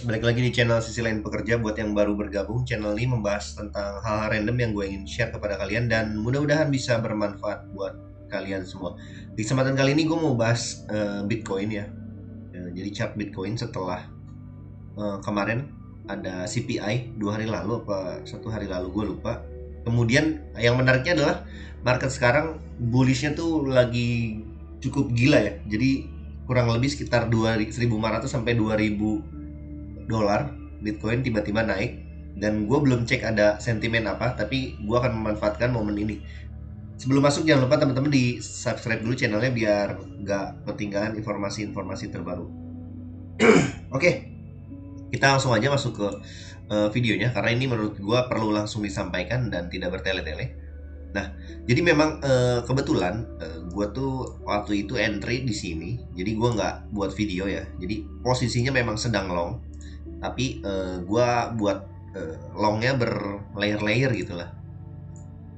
balik lagi di channel Sisi Lain Pekerja. Buat yang baru bergabung, channel ini membahas tentang hal-hal random yang gue ingin share kepada kalian dan mudah-mudahan bisa bermanfaat buat kalian semua. Di kesempatan kali ini gue mau bahas Bitcoin ya. Jadi chart Bitcoin setelah kemarin ada CPI 2 hari lalu apa 1 hari lalu, gue lupa. Kemudian yang menariknya adalah market sekarang bullishnya tuh lagi cukup gila ya. Jadi kurang lebih sekitar 1.500 sampai 2.000 dolar Bitcoin tiba-tiba naik, dan gue belum cek ada sentimen apa, tapi gue akan memanfaatkan momen ini. Sebelum masuk jangan lupa teman-teman di subscribe dulu channelnya biar gak ketinggalan informasi-informasi terbaru. Oke, kita langsung aja masuk ke videonya karena ini menurut gue perlu langsung disampaikan dan tidak bertele-tele. Nah, jadi memang kebetulan gue tuh waktu itu entry di sini, jadi gue nggak buat video ya. Jadi posisinya memang sedang long, tapi gue buat longnya berlayer-layer gitulah.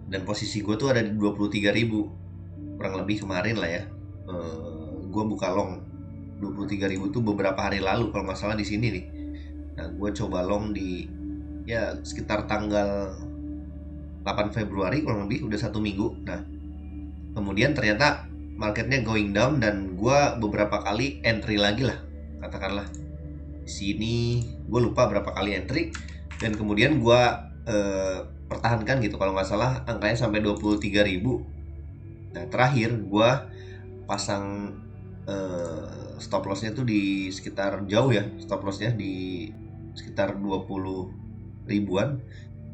Dan posisi gue tuh ada di 23.000 kurang lebih kemarin lah ya. Gue buka long 23.000 tuh beberapa hari lalu kalau nggak salah di sini nih. Nah, gue coba long di ya sekitar tanggal 8 Februari kurang lebih, udah 1 minggu. Nah, kemudian ternyata marketnya going down dan gue beberapa kali entry lagi lah, katakanlah di sini gue lupa berapa kali entry, dan kemudian gue pertahankan gitu, kalau nggak salah angkanya sampai 23.000. Nah, terakhir gue pasang stop lossnya tuh di sekitar jauh ya, stop lossnya di sekitar 20 ribuan.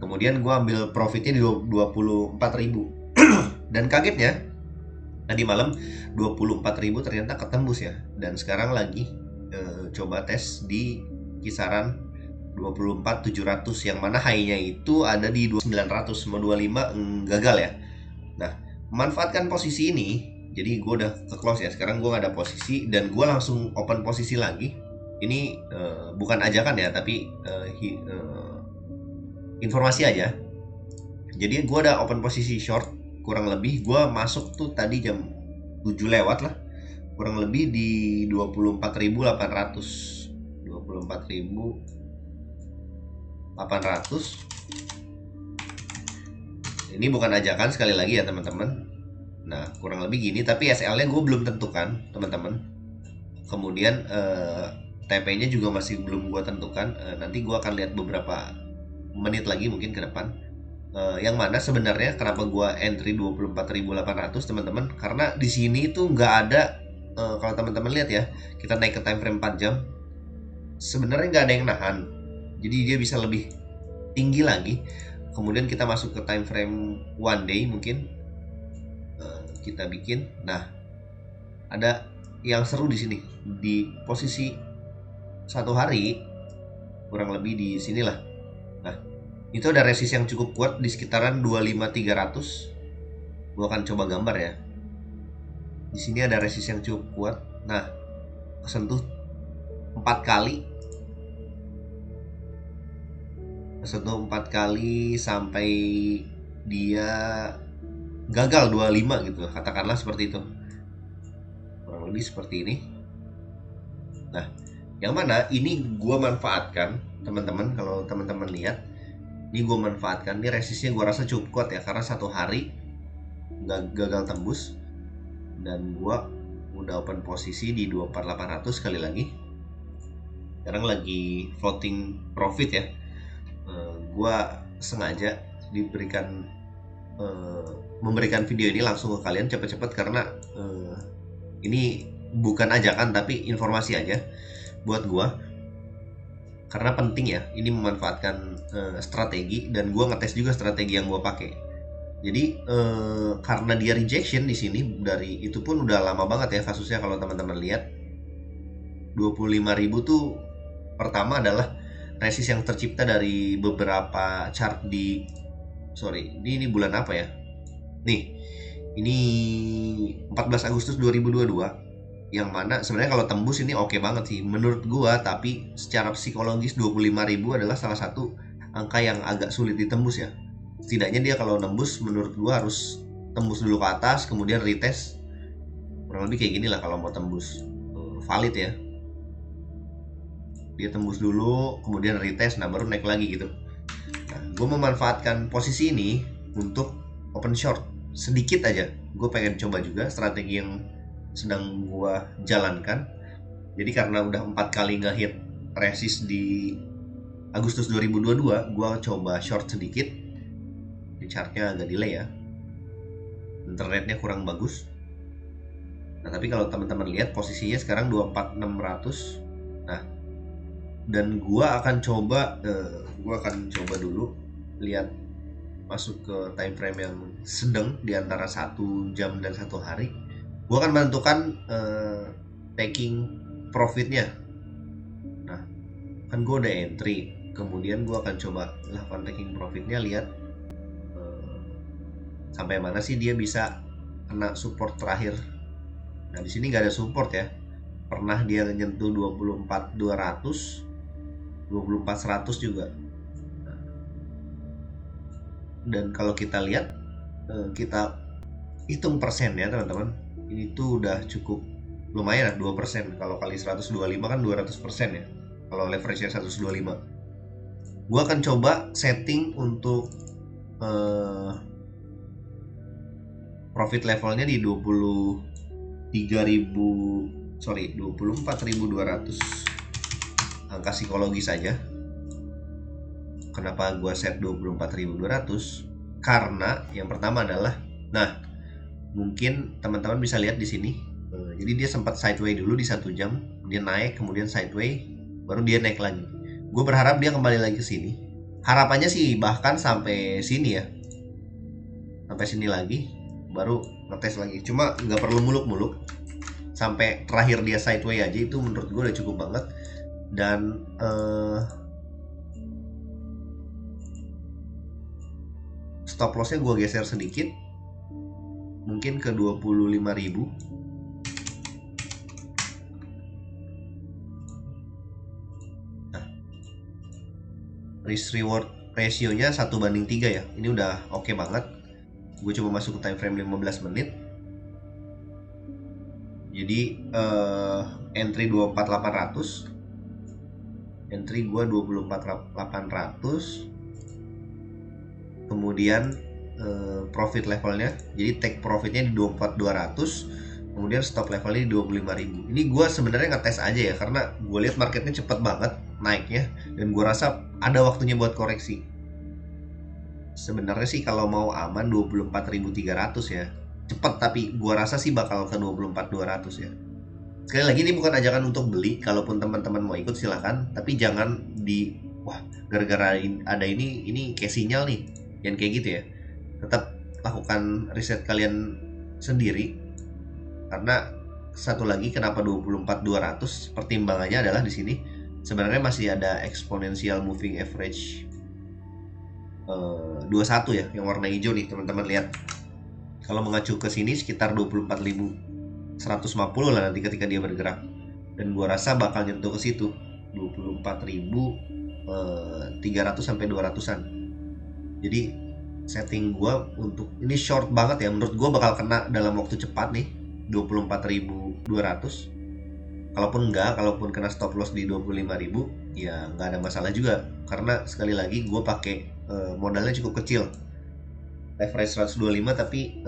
Kemudian gue ambil profitnya di 24.000. Dan kagetnya tadi malam 24.000 ternyata ketembus ya. Dan sekarang lagi coba tes di kisaran 24.700, yang mana high-nya itu ada di 2900, mau 25 gagal ya. Nah, memanfaatkan posisi ini, jadi gue udah ke close ya. Sekarang gue gak ada posisi dan gue langsung open posisi lagi. Ini bukan ajakan ya, tapi informasi aja. Jadi gue ada open posisi short, kurang lebih gue masuk tuh tadi jam 7 lewat lah, kurang lebih di 24.800. Ini bukan ajakan sekali lagi ya teman-teman. Nah, kurang lebih gini, tapi SL-nya gue belum tentukan teman-teman. Kemudian TP-nya juga masih belum gue tentukan. Nanti gue akan lihat beberapa menit lagi mungkin ke depan. Yang mana sebenarnya kenapa gua entry 24.800 teman-teman, karena di sini tuh nggak ada kalau teman-teman lihat ya, kita naik ke time frame 4 jam sebenarnya nggak ada yang nahan, jadi dia bisa lebih tinggi lagi. Kemudian kita masuk ke time frame 1 day mungkin kita bikin. Nah, ada yang seru di sini di posisi 1 hari kurang lebih di sinilah. Nah, itu ada resist yang cukup kuat di sekitaran 25.300. Gua akan coba gambar ya. Di sini ada resist yang cukup kuat. Nah, kesentuh 4 kali. Kesentuh 4 kali sampai dia gagal 25 gitu. Katakanlah seperti itu. Kurang lebih seperti ini. Nah, yang mana ini gua manfaatkan teman-teman. Kalau teman-teman lihat, ini gue manfaatkan, ini resistnya gue rasa cukup kuat ya, karena 1 hari nggak gagal tembus. Dan gue udah open posisi di 24.800 sekali lagi. Sekarang lagi floating profit ya. Gue sengaja memberikan video ini langsung ke kalian cepet-cepet karena ini bukan ajakan tapi informasi aja buat gue. Karena penting ya, ini memanfaatkan strategi, dan gue ngetes juga strategi yang gue pakai. Jadi karena dia rejection di sini, dari itu pun udah lama banget ya kasusnya. Kalau teman-teman lihat 25.000 tuh pertama adalah resist yang tercipta dari beberapa chart di ini bulan apa ya? Nih, ini 14 Agustus 2022. Yang mana sebenarnya kalau tembus ini oke banget sih menurut gua, tapi secara psikologis 25.000 adalah salah satu angka yang agak sulit ditembus ya. Setidaknya dia kalau nembus menurut gua harus tembus dulu ke atas, kemudian retest. Kurang lebih kayak gini lah kalau mau tembus valid ya. dia tembus dulu, kemudian retest, nah baru naik lagi gitu. Nah, gue memanfaatkan posisi ini untuk open short sedikit aja. Gue pengen coba juga strategi yang sedang gue jalankan. Jadi karena udah 4 kali ngehit resist di Agustus 2022, gue coba short sedikit. Ini chartnya agak delay ya, internetnya kurang bagus. Nah tapi kalau teman-teman lihat posisinya sekarang 24600. Nah, dan gua akan coba dulu lihat masuk ke time frame yang sedang di antara 1 jam dan 1 hari. Gua akan menentukan taking profitnya. Nah kan gua udah entry, kemudian gua akan coba lakukan taking profitnya, lihat sampai mana sih dia bisa kena support terakhir. Nah di sini nggak ada support ya, pernah dia nyentuh 24.200, 24.100 juga. Dan kalau kita lihat, kita hitung persen ya teman-teman, ini tuh udah cukup lumayan lah, 2%. Kalau kali 125 kan 200% ya, kalau leverage-nya 125. Gua akan coba setting untuk profit levelnya di 24.200, angka psikologis saja. Kenapa gue set 24.200? Karena yang pertama adalah, nah mungkin teman-teman bisa lihat di sini, jadi dia sempat sideways dulu di 1 jam, dia naik, kemudian sideways, baru dia naik lagi. Gue berharap dia kembali lagi ke sini. Harapannya sih bahkan sampai sini ya, sampai sini lagi, baru ngetes lagi. Cuma nggak perlu muluk-muluk, sampai terakhir dia sideways aja itu menurut gue udah cukup banget. Dan stop lossnya gue geser sedikit, mungkin ke 25.000. Nah, risk reward ratio-nya 1:3 ya, ini udah oke banget. Gue coba masuk ke time frame 15 menit. Jadi entry 24.800, entry gue 24.800, kemudian profit levelnya, jadi take profitnya di 24.200, kemudian stop levelnya di 25.000. Ini gue sebenarnya ngetes aja ya, karena gue lihat marketnya cepet banget naiknya, dan gue rasa ada waktunya buat koreksi. Sebenarnya sih kalau mau aman 24.300 ya, cepet, tapi gue rasa sih bakal ke 24.200 ya. Sekali lagi ini bukan ajakan untuk beli, kalaupun teman-teman mau ikut silahkan, tapi jangan wah gara-gara ada ini kayak sinyal nih, jangan kayak gitu ya. Tetap lakukan riset kalian sendiri, karena satu lagi kenapa 24.200, pertimbangannya adalah di sini sebenarnya masih ada exponential moving average 21 ya, yang warna hijau nih teman-teman lihat. Kalau mengacu ke sini sekitar 24.150 lah nanti ketika dia bergerak, dan gua rasa bakal nyentuh ke situ 24.300 sampai 200-an. Jadi setting gua untuk ini short banget ya, menurut gua bakal kena dalam waktu cepat nih 24.200. Kalaupun kena stop loss di 25.000 ya nggak ada masalah juga, karena sekali lagi gue pakai modalnya cukup kecil, leverage 125, tapi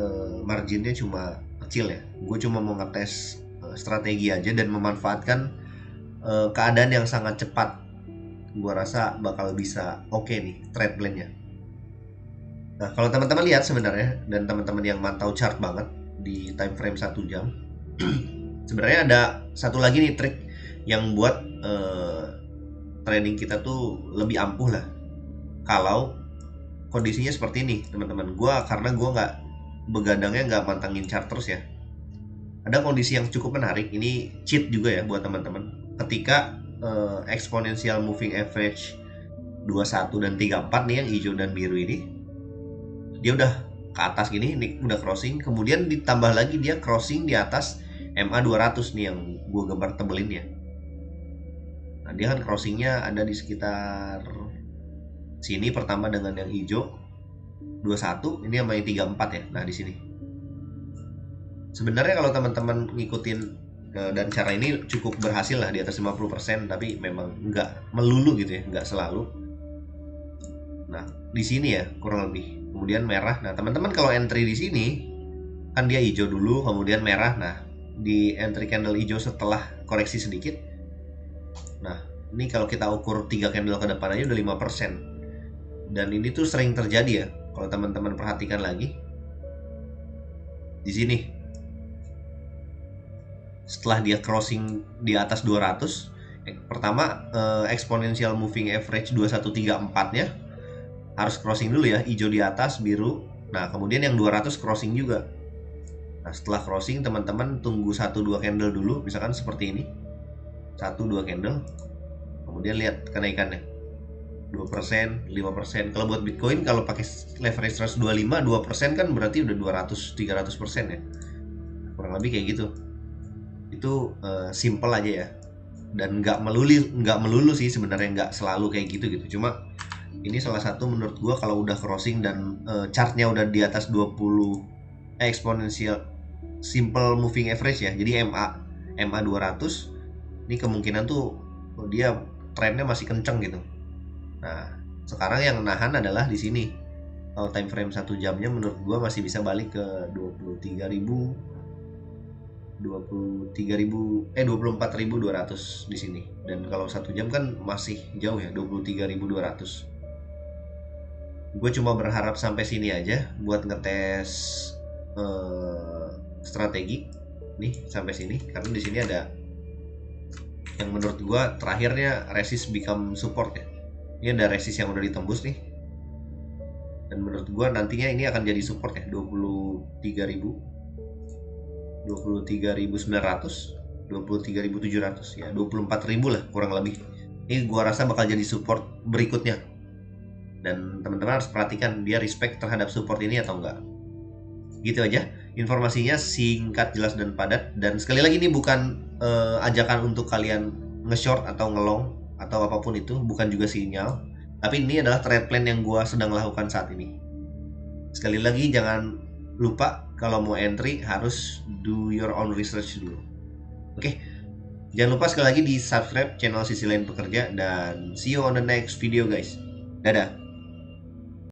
marginnya cuma kecil ya. Gue cuma mau ngetes strategi aja dan memanfaatkan keadaan yang sangat cepat. Gue rasa bakal bisa oke nih trade plan-nya. Nah kalau teman-teman lihat sebenarnya, dan teman-teman yang mantau chart banget di time frame 1 jam, sebenarnya ada satu lagi nih trik yang buat trading kita tuh lebih ampuh lah kalau kondisinya seperti ini teman-teman. Karena gue nggak begadangnya nggak mantengin chart terus ya, ada kondisi yang cukup menarik. Ini cheat juga ya buat teman-teman. Ketika exponential moving average 21 dan 34 nih, yang hijau dan biru ini, dia udah ke atas gini, ini udah crossing, kemudian ditambah lagi dia crossing di atas MA 200 nih yang gue gambar tebelin ya. Nah dia kan crossingnya ada di sekitar sini pertama dengan yang hijau 21, ini sama yang 34 ya. Nah di sini sebenarnya kalau teman-teman ngikutin Dan cara ini cukup berhasil lah di atas 50%, tapi memang nggak melulu gitu ya, nggak selalu. Nah, di sini ya kurang lebih. Kemudian merah. Nah, teman-teman kalau entry di sini kan dia hijau dulu, kemudian merah. Nah, di entry candle hijau setelah koreksi sedikit. Nah, ini kalau kita ukur 3 candle ke depan aja udah 5%. Dan ini tuh sering terjadi ya. Kalau teman-teman perhatikan lagi di sini. Setelah dia crossing di atas 200, pertama exponential moving average 2134-nya harus crossing dulu ya, hijau di atas, biru. Nah, kemudian yang 200 crossing juga. Nah, setelah crossing teman-teman tunggu 1-2 candle dulu, misalkan seperti ini. 1-2 candle. Kemudian lihat kenaikannya. 2%, 5%. Kalau buat Bitcoin kalau pakai leverage 125, 2% kan berarti udah 200-300% ya. Kurang lebih kayak gitu. Itu simple aja ya. Dan nggak melulu sih sebenarnya, nggak selalu kayak gitu. Cuma ini salah satu menurut gua kalau udah crossing dan chartnya udah di atas 20 exponential simple moving average ya. Jadi MA 200 ini kemungkinan tuh dia trennya masih kenceng gitu. Nah, sekarang yang nahan adalah di sini. Kalau time frame 1 jamnya menurut gua masih bisa balik ke 24.200 di sini. Dan kalau 1 jam kan masih jauh ya, 23.200. Gue cuma berharap sampai sini aja buat ngetes strategi nih sampai sini, karena di sini ada yang menurut gue terakhirnya resist become support ya. Ini ada resist yang udah ditembus nih, dan menurut gue nantinya ini akan jadi support ya, 23.900, 23.700 ya, 24.000 lah kurang lebih. Ini gue rasa bakal jadi support berikutnya, dan teman-teman harus perhatikan dia respect terhadap support ini atau enggak. Gitu aja informasinya, singkat, jelas, dan padat. Dan sekali lagi ini bukan ajakan untuk kalian nge-short atau nge-long atau apapun itu, bukan juga sinyal, tapi ini adalah trade plan yang gue sedang lakukan saat ini. Sekali lagi jangan lupa kalau mau entry harus do your own research dulu. Oke, jangan lupa sekali lagi di subscribe channel Sisi Lain Pekerja, dan see you on the next video guys. Dadah.